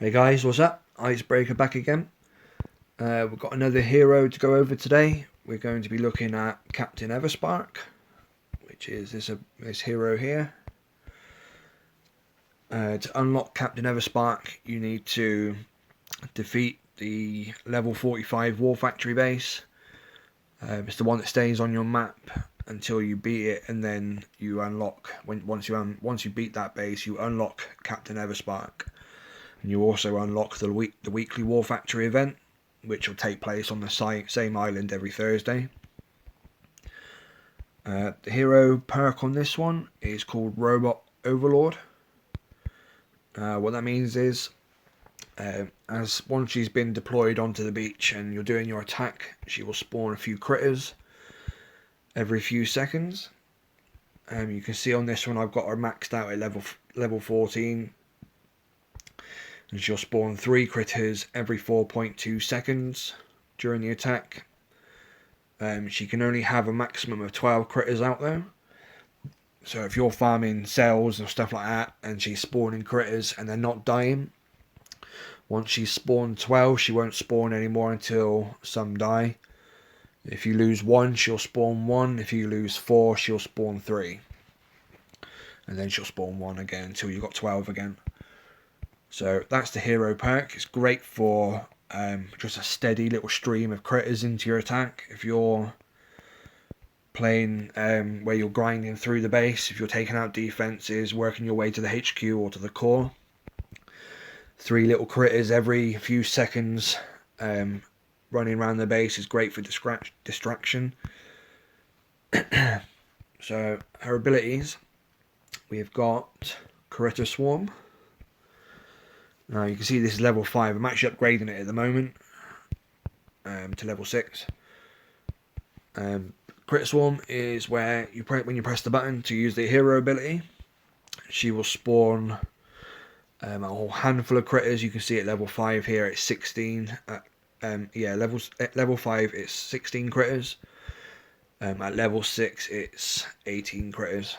Hey guys, what's up? Icebreaker back again. We've got another hero to go over today. We're going to be looking at Captain Everspark, which is this hero here. To unlock Captain Everspark, you need to defeat the level 45 War Factory base. It's the one that stays on your map until you beat it, and then you unlock. Once you beat that base, you unlock Captain Everspark. And you also unlock the weekly War Factory event, which will take place on the same island every Thursday. The hero perk on this one is called Robot Overlord. What that means is, as once she's been deployed onto the beach and you're doing your attack, she will spawn a few critters every few seconds. You can see on this one I've got her maxed out at level 14. And she'll spawn 3 critters every 4.2 seconds during the attack. She can only have a maximum of 12 critters out though. So if you're farming cells and stuff like that and she's spawning critters and they're not dying, once she's spawned 12 she won't spawn anymore until some die. If you lose 1 she'll spawn 1, if you lose 4 she'll spawn 3. And then she'll spawn 1 again until you've got 12 again. So that's the hero perk. It's great for just a steady little stream of critters into your attack. If you're playing where you're grinding through the base, if you're taking out defenses, working your way to the HQ or to the core, 3 little critters every few seconds running around the base is great for distraction. So her abilities, we've got Critter Swarm. Now you can see this is level 5. I'm actually upgrading it at the moment to level 6. Crit Swarm is where when you press the button to use the hero ability, she will spawn a whole handful of critters. You can see at level 5 here it's 16. At level 5 it's 16 critters. At level 6 it's 18 critters.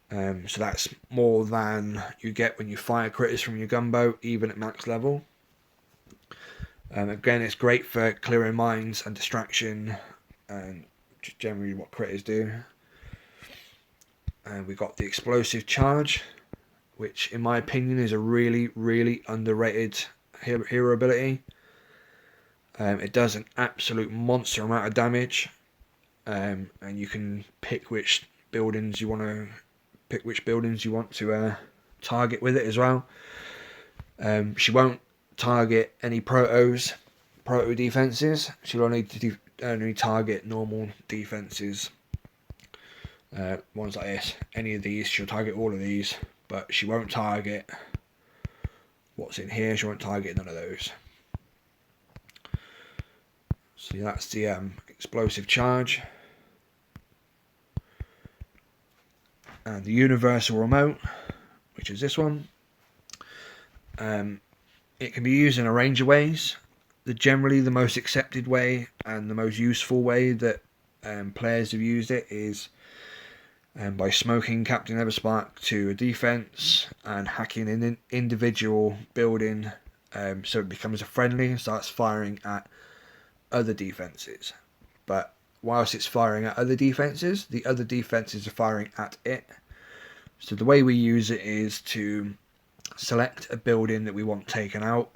So that's more than you get when you fire critters from your gunboat, even at max level. Again, it's great for clearing mines and distraction, and just generally what critters do. And we've got the Explosive Charge, which in my opinion is a really, really underrated hero ability. It does an absolute monster amount of damage, and you can pick which buildings you want to target with it as well. She won't target any proto defenses. She'll only target normal defenses. Ones like this. Any of these, she'll target all of these, but she won't target what's in here. She won't target none of those. So that's the Explosive Charge. And the Universal Remote, which is this one. It can be used in a range of ways. Generally the most accepted way and the most useful way that players have used it is by smoking Captain Everspark to a defense and hacking an individual building so it becomes a friendly and starts firing at other defenses. But whilst it's firing at other defenses, the other defenses are firing at it. So the way we use it is to select a building that we want taken out.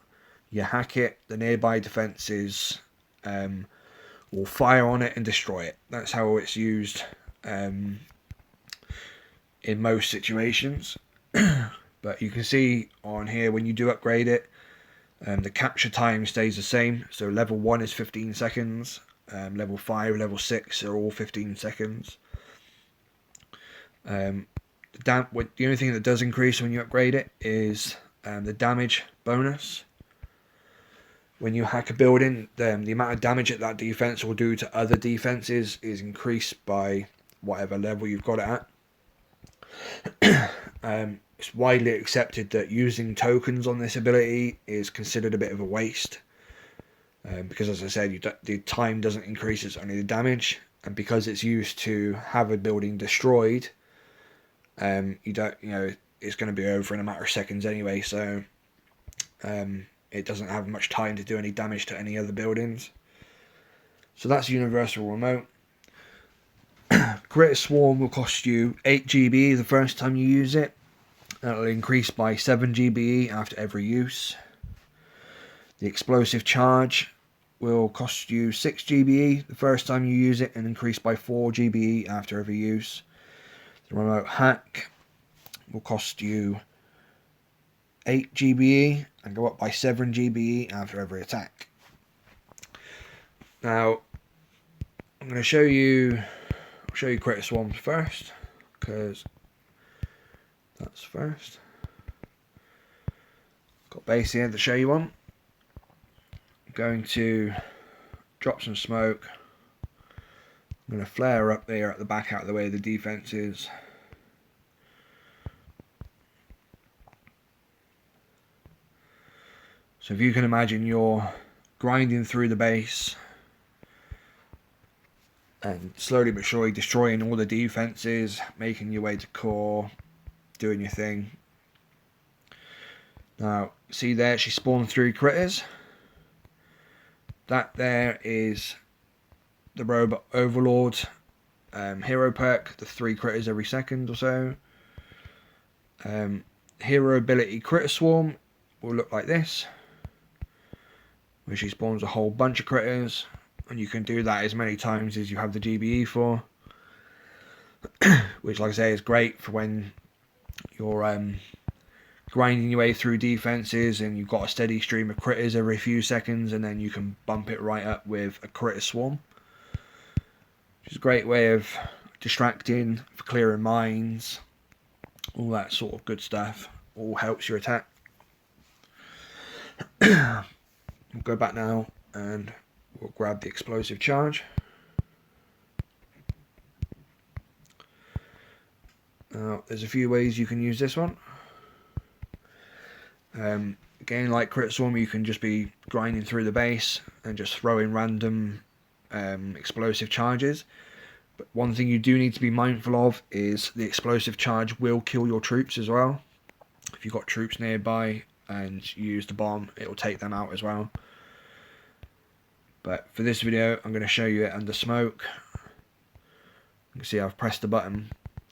You hack it, the nearby defenses will fire on it and destroy it. That's how it's used in most situations. But you can see on here when you do upgrade it, the capture time stays the same. So level 1 is 15 seconds. Level 5, level 6 are all 15 seconds. The only thing that does increase when you upgrade it is the damage bonus. When you hack a building, the amount of damage that defense will do to other defenses is increased by whatever level you've got it at. It's widely accepted that using tokens on this ability is considered a bit of a waste. Because as I said, the time doesn't increase, it's only the damage, and because it's used to have a building destroyed, it's going to be over in a matter of seconds anyway. So it doesn't have much time to do any damage to any other buildings. So that's universal remote. Critter Swarm will cost you 8 GBE the first time you use it. That'll increase by 7 GBE after every use. The Explosive Charge will cost you 6 GBE the first time you use it and increase by 4 GBE after every use. The Remote Hack will cost you 8 GBE and go up by 7 GBE after every attack. Now, I'm going to show you Critter Swarms first, because that's first. Got base here to show you on. I'm going to drop some smoke. I'm going to flare up there at the back out of the way the defense is. So if you can imagine you're grinding through the base and slowly but surely destroying all the defenses, making your way to core, doing your thing. Now, see there, she spawned 3 critters. That there is the Robot Overlord hero perk, the 3 critters every second or so. Hero ability Critter Swarm will look like this, where she spawns a whole bunch of critters, and you can do that as many times as you have the GBE for, which, like I say, is great for when you're grinding your way through defenses and you've got a steady stream of critters every few seconds, and then you can bump it right up with a Critter Swarm, which is a great way of distracting, for clearing mines, all that sort of good stuff. All helps your attack. We'll go back now and we'll grab the Explosive Charge. Now, there's a few ways you can use this one. Again, like Critter Swarm, you can just be grinding through the base and just throwing random explosive charges. But one thing you do need to be mindful of is the Explosive Charge will kill your troops as well. If you've got troops nearby and you use the bomb, it will take them out as well. But for this video, I'm going to show you it under smoke. You can see I've pressed the button.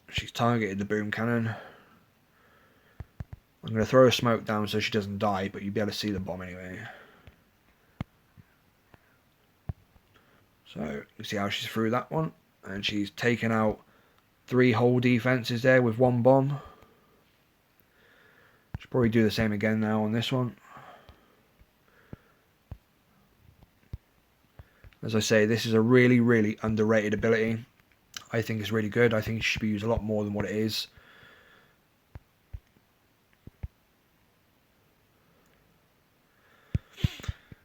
She's targeted the boom cannon. I'm going to throw a smoke down so she doesn't die, but you'll be able to see the bomb anyway. So you see how she's through that one, and she's taken out 3 whole defenses there with 1 bomb. She'll probably do the same again now on this one. As I say, this is a really, really underrated ability. I think it's really good. I think it should be used a lot more than what it is.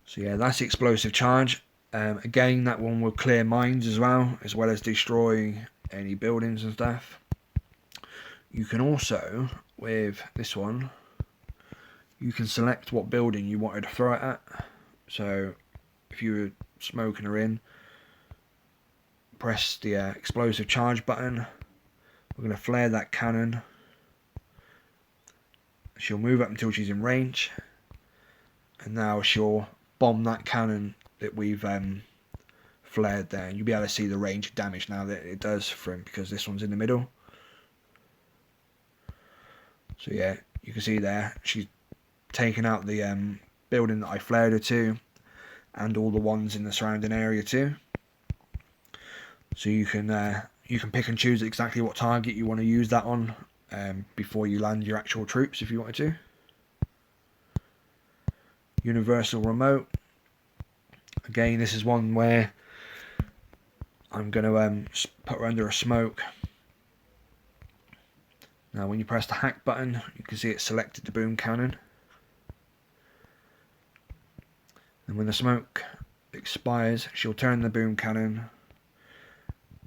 So yeah, that's the Explosive Charge. Again, that one will clear mines as well as destroy any buildings and stuff. You can also, with this one, you can select what building you wanted to throw it at. So if you were smoking her in, press the Explosive Charge button. We're going to flare that cannon. She'll move up until she's in range, and now she'll bomb that cannon that we've flared there, and you'll be able to see the range of damage now that it does from, because this one's in the middle. So yeah, you can see there she's taken out the building that I flared her to, and all the ones in the surrounding area too. So you can pick and choose exactly what target you want to use that on before you land your actual troops if you wanted to. Universal Remote. Again, this is one where I'm going to put her under a smoke. Now when you press the hack button, you can see it selected the boom cannon. And when the smoke expires, she'll turn the boom cannon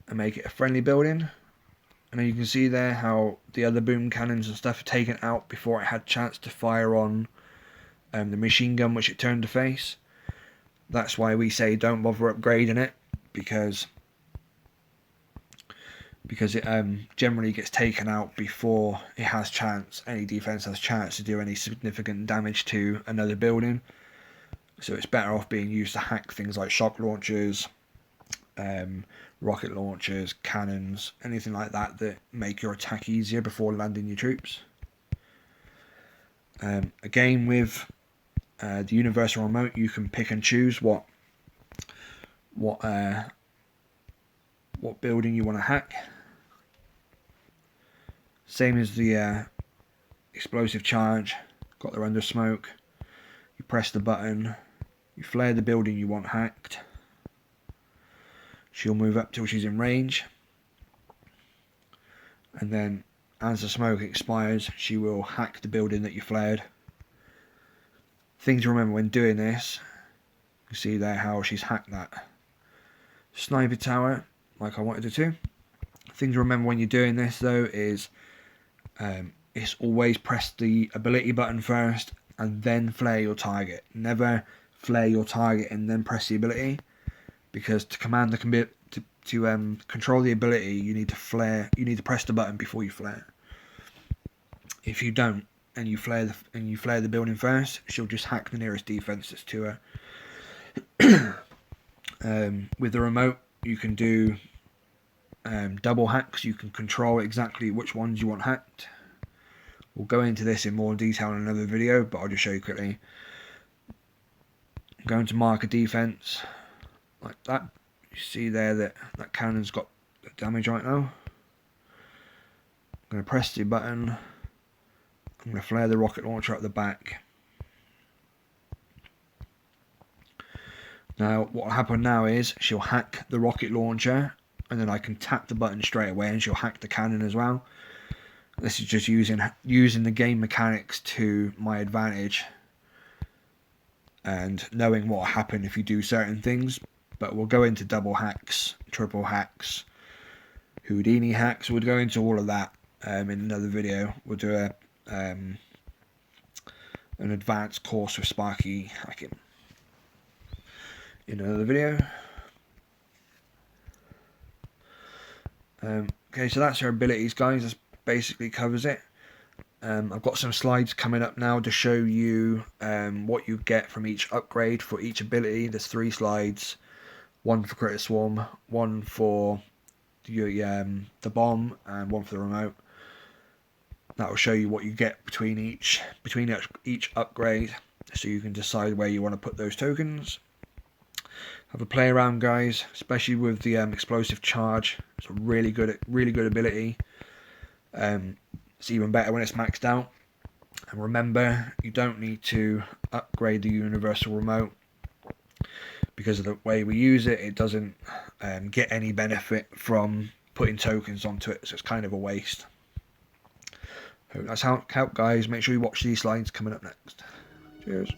and make it a friendly building. And then you can see there how the other boom cannons and stuff are taken out before it had a chance to fire on the machine gun which it turned to face. That's why we say don't bother upgrading it, because because it generally gets taken out before it has any defense has chance to do any significant damage to another building. So it's better off being used to hack things like shock launchers, rocket launchers, cannons, anything like that that make your attack easier before landing your troops. Again, with the universal remote, you can pick and choose what building you want to hack. Same as the explosive charge. Got her under smoke. You press the button. You flare the building you want hacked. She'll move up till she's in range. And then as the smoke expires, she will hack the building that you flared. Thing to remember when doing this, you see there how she's hacked that sniper tower like I wanted her to. Thing to remember when you're doing this though is it's always press the ability button first and then flare your target. Never flare your target and then press the ability, because to command the to control the ability, you need to press the button before you flare. If you don't and you flare the building first, she'll just hack the nearest defense that's to her. With the remote, you can do double hacks. You can control exactly which ones you want hacked. We'll go into this in more detail in another video, but I'll just show you quickly. I'm going to mark a defense like that. You see there that cannon's got damage right now. I'm going to press the button. I'm going to flare the rocket launcher at the back. Now what will happen now is she'll hack the rocket launcher, and then I can tap the button straight away and she'll hack the cannon as well. This is just using the game mechanics to my advantage and knowing what will happen if you do certain things. But we'll go into double hacks, triple hacks, Houdini hacks. We'll go into all of that in another video. We'll do an advanced course with Sparky hacking in another video. Okay, so that's her abilities, guys. That basically covers it. I've got some slides coming up now to show you what you get from each upgrade for each ability. There's 3 slides. One for Critter Swarm, one for the bomb, and one for the remote. That will show you what you get between each upgrade, so you can decide where you want to put those tokens. Have a play around, guys, especially with the explosive charge. It's a really good ability. It's even better when it's maxed out. And remember, you don't need to upgrade the universal remote, because of the way we use it. It doesn't get any benefit from putting tokens onto it, so it's kind of a waste. Hope that's helped, guys. Make sure you watch these slides coming up next. Cheers.